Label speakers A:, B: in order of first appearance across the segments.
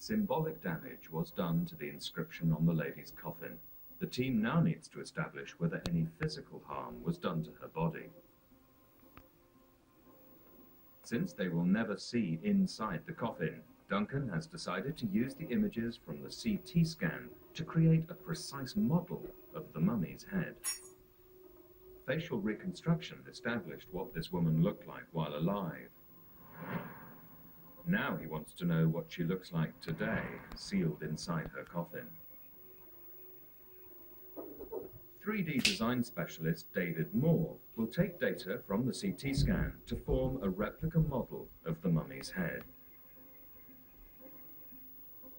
A: Symbolic damage was done to the inscription on the lady's coffin. The team now needs to establish whether any physical harm was done to her body. Since they will never see inside the coffin, Duncan has decided to use the images from the CT scan to create a precise model of the mummy's head. Facial reconstruction established what this woman looked like while alive. Now he wants to know what she looks like today, sealed inside her coffin. 3D design specialist David Moore will take data from the CT scan to form a replica model of the mummy's head.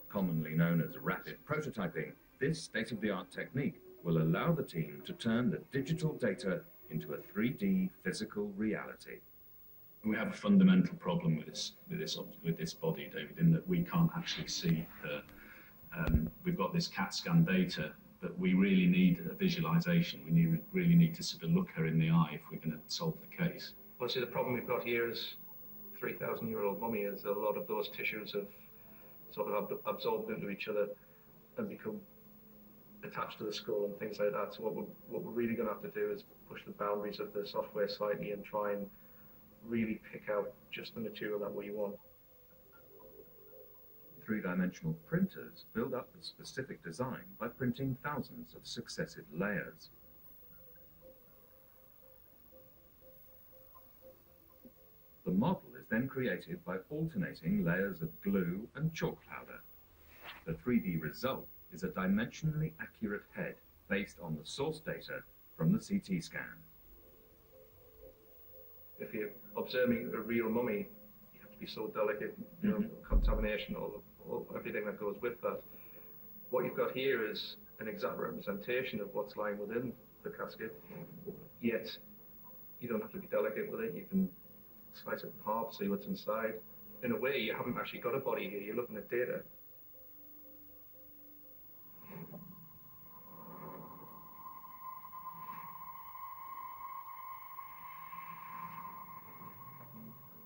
A: Commonly known as rapid prototyping, this state-of-the-art technique will allow the team to turn the digital data into a 3D physical reality.
B: We have a fundamental problem with this body, David, in that we can't actually see her. We've got this CAT scan data, but we really need a visualization. We really need to sort of look her in the eye if we're going to solve the case.
C: Well, see, the problem we've got here is 3,000-year-old mummy is a lot of those tissues have sort of absorbed into each other and become attached to the skull and things like that. So what we're really going to have to do is push the boundaries of the software slightly and try and really pick out just the material that we want.
A: Three-dimensional printers build up the specific design by printing thousands of successive layers. The model is then created by alternating layers of glue and chalk powder. The 3D result is a dimensionally accurate head based on the source data from the CT scan.
C: If you're observing a real mummy, you have to be so delicate, you know, contamination, all everything that goes with that. What you've got here is an exact representation of what's lying within the casket, yet you don't have to be delicate with it. You can slice it in half, see what's inside. In a way, you haven't actually got a body here, you're looking at data.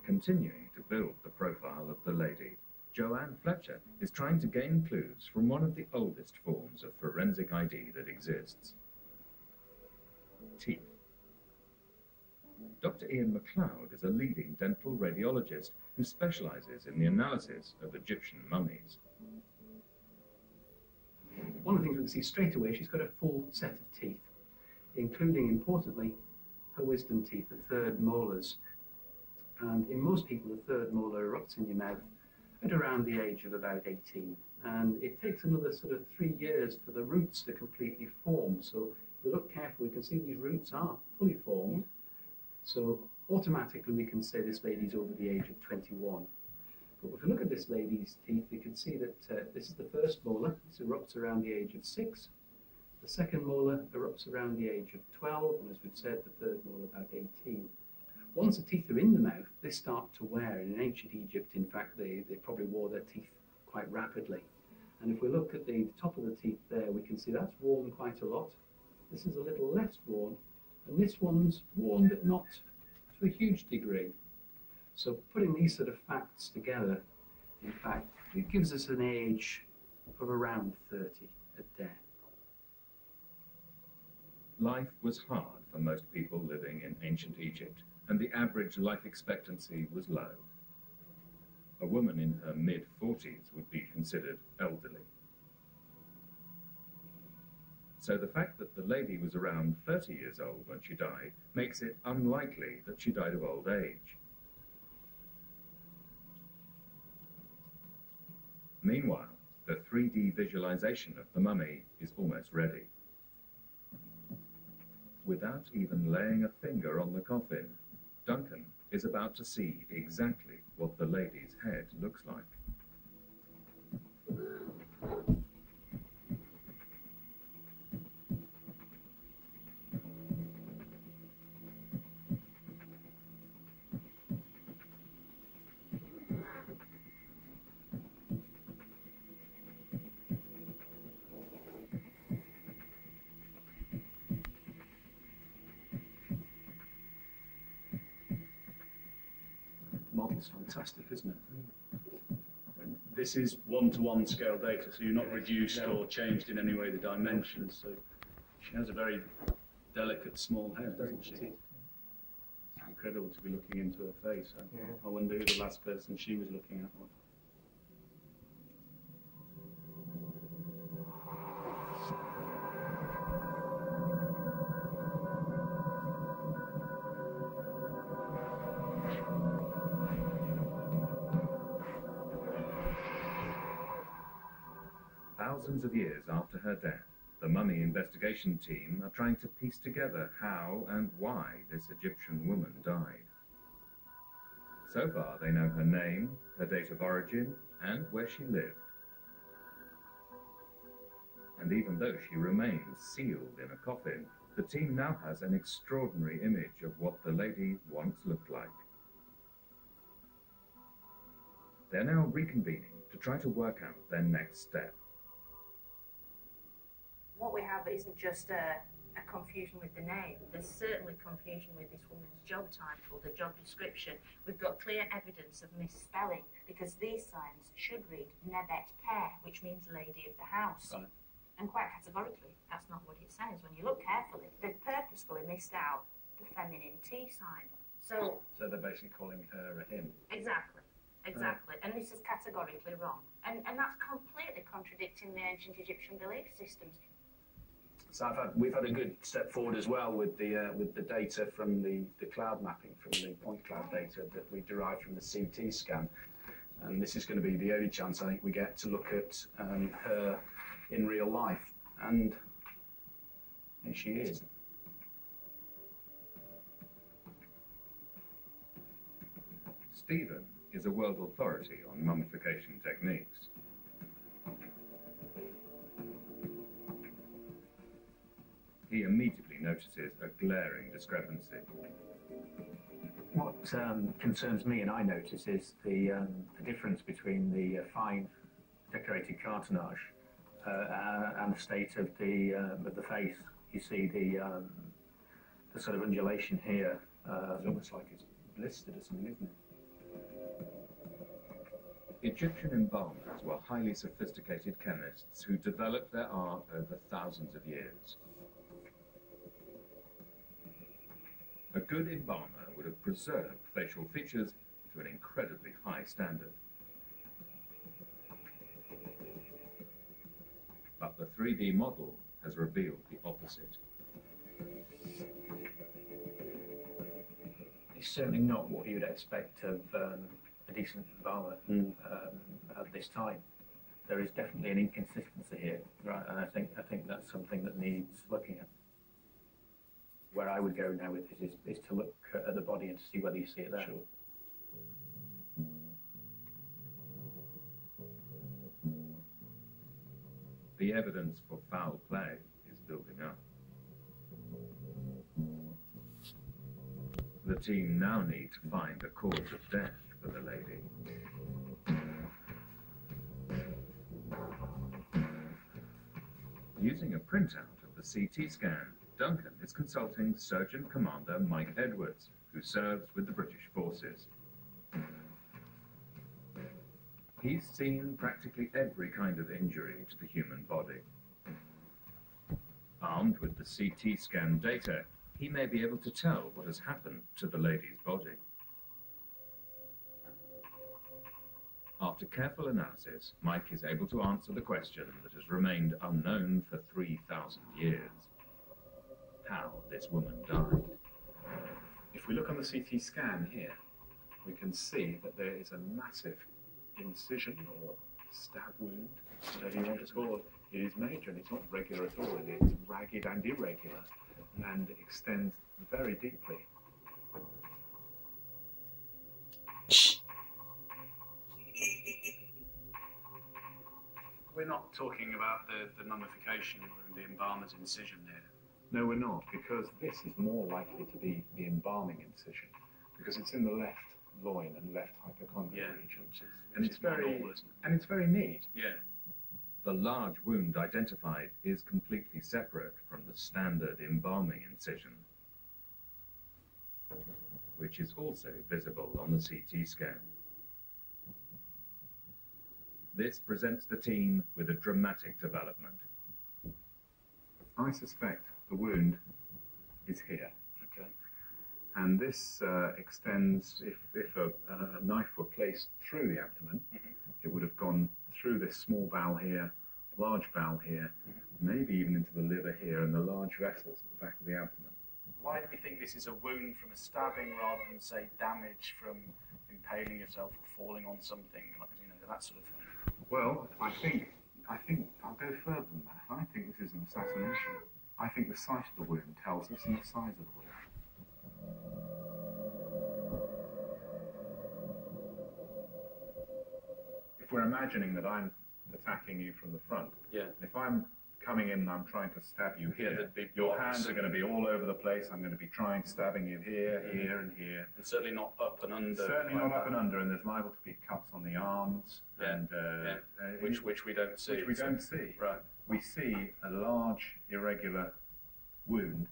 A: Continuing to build the profile of the lady, Joanne Fletcher is trying to gain clues from one of the oldest forms of forensic ID that exists: teeth. Dr. Ian MacLeod is a leading dental radiologist who specializes in the analysis of Egyptian mummies.
D: One of the things we can see straight away, she's got a full set of teeth, including, importantly, her wisdom teeth, the third molars. And in most people, the third molar erupts in your mouth at around the age of about 18. And it takes another sort of 3 years for the roots to completely form. So if we look carefully, we can see these roots are fully formed. So automatically we can say this lady's over the age of 21. But if we look at this lady's teeth, we can see that this is the first molar. This erupts around the age of 6. The second molar erupts around the age of 12. And as we've said, the third molar about 18. Once the teeth are in the mouth, they start to wear. And in ancient Egypt, in fact, they probably wore their teeth quite rapidly. And if we look at the top of the teeth there, we can see that's worn quite a lot. This is a little less worn, and this one's worn, but not to a huge degree. So putting these sort of facts together, in fact, it gives us an age of around 30 at death.
A: Life was hard for most people living in ancient Egypt, and the average life expectancy was low. A woman in her mid-40s would be considered elderly. So the fact that the lady was around 30 years old when she died makes it unlikely that she died of old age. Meanwhile, the 3D visualization of the mummy is almost ready. Without even laying a finger on the coffin, Duncan is about to see exactly what the lady's head looks like.
D: Model's fantastic, isn't it?
B: this is one-to-one scale data, so you're not reduced or changed in any way the dimensions. So she has a very delicate, small head, doesn't she? It's incredible to be looking into her face. I wonder who the last person she was looking at was.
A: Thousands of years after her death, the mummy investigation team are trying to piece together how and why this Egyptian woman died. So far, they know her name, her date of origin, and where she lived. And even though she remains sealed in a coffin, the team now has an extraordinary image of what the lady once looked like. They're now reconvening to try to work out their next step.
E: What we have isn't just a confusion with the name. There's certainly confusion with this woman's job title, the job description. We've got clear evidence of misspelling because these signs should read Nebet Care, which means lady of the house.
B: Right.
E: And quite categorically, that's not what it says. When you look carefully, they've purposefully missed out the feminine T sign. So
C: they're basically calling her a him.
E: Exactly. And this is categorically wrong. And that's completely contradicting the ancient Egyptian belief systems.
B: So we've had a good step forward as well with the data from the cloud mapping, from the point cloud data that we derived from the CT scan. And this is going to be the only chance I think we get to look at her in real life. And here she is.
A: Stephen is a world authority on mummification techniques. He immediately notices a glaring discrepancy.
F: What concerns me and I notice is the difference between the fine decorated cartonnage and the state of the face. You see the sort of undulation here.
B: It's almost like it's blistered or something, isn't it?
A: Egyptian embalmers were highly sophisticated chemists who developed their art over thousands of years. A good embalmer would have preserved facial features to an incredibly high standard. But the 3D model has revealed the opposite.
F: It's certainly not what you would expect of a decent embalmer at this time. There is definitely an inconsistency here, right? And I think that's something that needs looking at. Where I would go now with this is to look at the body and to see whether you see it there.
B: Sure.
A: The evidence for foul play is building up. The team now need to find a cause of death for the lady. Using a printout of the CT scan, Duncan is consulting Surgeon Commander Mike Edwards, who serves with the British forces. He's seen practically every kind of injury to the human body. Armed with the CT scan data, he may be able to tell what has happened to the lady's body. After careful analysis, Mike is able to answer the question that has remained unknown for 3,000 years. How this woman died.
B: If we look on the CT scan here, we can see that there is a massive incision or stab wound, whatever you want to call it. It is major and it's not regular at all. It's ragged and irregular and extends very deeply. We're not talking about the mummification and the embalmer's incision here.
C: No, we're not, because this is more likely to be the embalming incision, because it's in the left loin and left hypochondrial region. And it's very neat.
B: Yeah.
A: The large wound identified is completely separate from the standard embalming incision, which is also visible on the CT scan. This presents the team with a dramatic development.
G: I suspect the wound is here.
B: Okay.
G: And this extends, if a knife were placed through the abdomen, it would have gone through this small bowel here, large bowel here, maybe even into the liver here and the large vessels at the back of the abdomen.
B: Why do we think this is a wound from a stabbing rather than, say, damage from impaling yourself or falling on something, like, you know, that sort of thing?
G: Well, I think I'll go further than that. I think this is an assassination. I think the size of the wound tells us and the size of the wound. If we're imagining that I'm attacking you from the front, if I'm coming in and I'm trying to stab you here, your hands are going to be all over the place. I'm going to be stabbing you here, here, and here.
B: And certainly not up and under.
G: Certainly not up and under, and there's liable to be cuts on the arms,
B: which we don't see.
G: Which we don't see.
B: Right.
G: We see a large irregular wound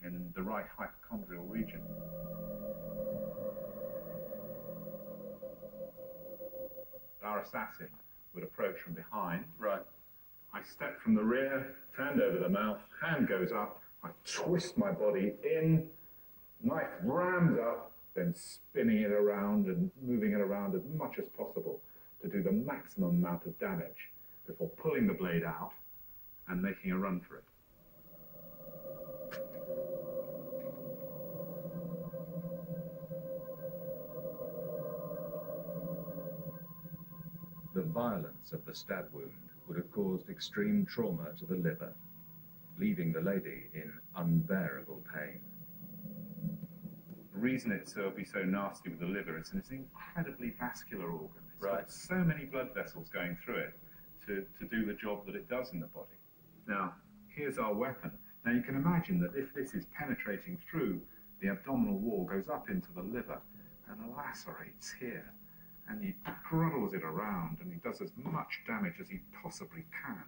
G: in the right hypochondrial region. Our assassin would approach from behind.
B: Right.
G: I step from the rear, hand over the mouth, hand goes up, I twist my body in, knife rams up, then spinning it around and moving it around as much as possible to do the maximum amount of damage before pulling the blade out and making a run for it.
A: The violence of the stab wound would have caused extreme trauma to the liver, leaving the lady in unbearable pain.
G: The reason it'll be so nasty with the liver is it's an incredibly vascular organ. It's got so many blood vessels going through it to do the job that it does in the body. Now, here's our weapon. Now, you can imagine that if this is penetrating through the abdominal wall, goes up into the liver and lacerates here, and he gruddles it around, and he does as much damage as he possibly can.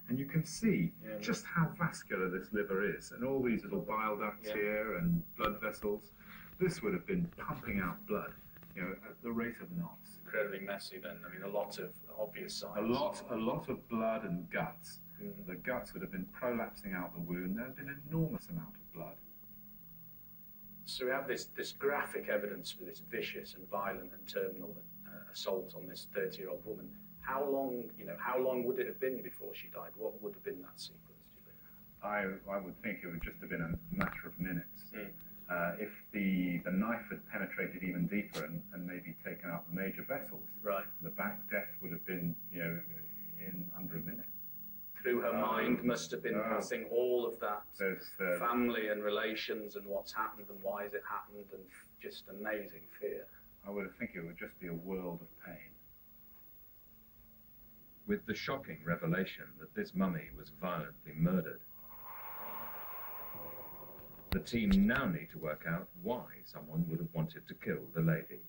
G: And you can see just how vascular this liver is, and all these little bile ducts here and blood vessels. This would have been pumping out blood, you know, at the rate of knots.
B: Incredibly messy then. I mean, a lot of obvious signs.
G: A lot of blood and guts. The guts would have been prolapsing out the wound. There had been an enormous amount of blood.
B: So we have this graphic evidence for this vicious and violent and terminal assault on this 30-year-old woman. How long would it have been before she died? What would have been that sequence, do you think?
G: I would think it would just have been a matter of minutes. If the knife had penetrated even deeper and maybe taken out the major vessels, the back death would have been, you know, in under a minute.
B: Through her mind must have been passing all of that family and relations and what's happened and why has it happened and just amazing fear.
G: I would think it would just be a world of pain.
A: With the shocking revelation that this mummy was violently murdered, the team now need to work out why someone would have wanted to kill the lady.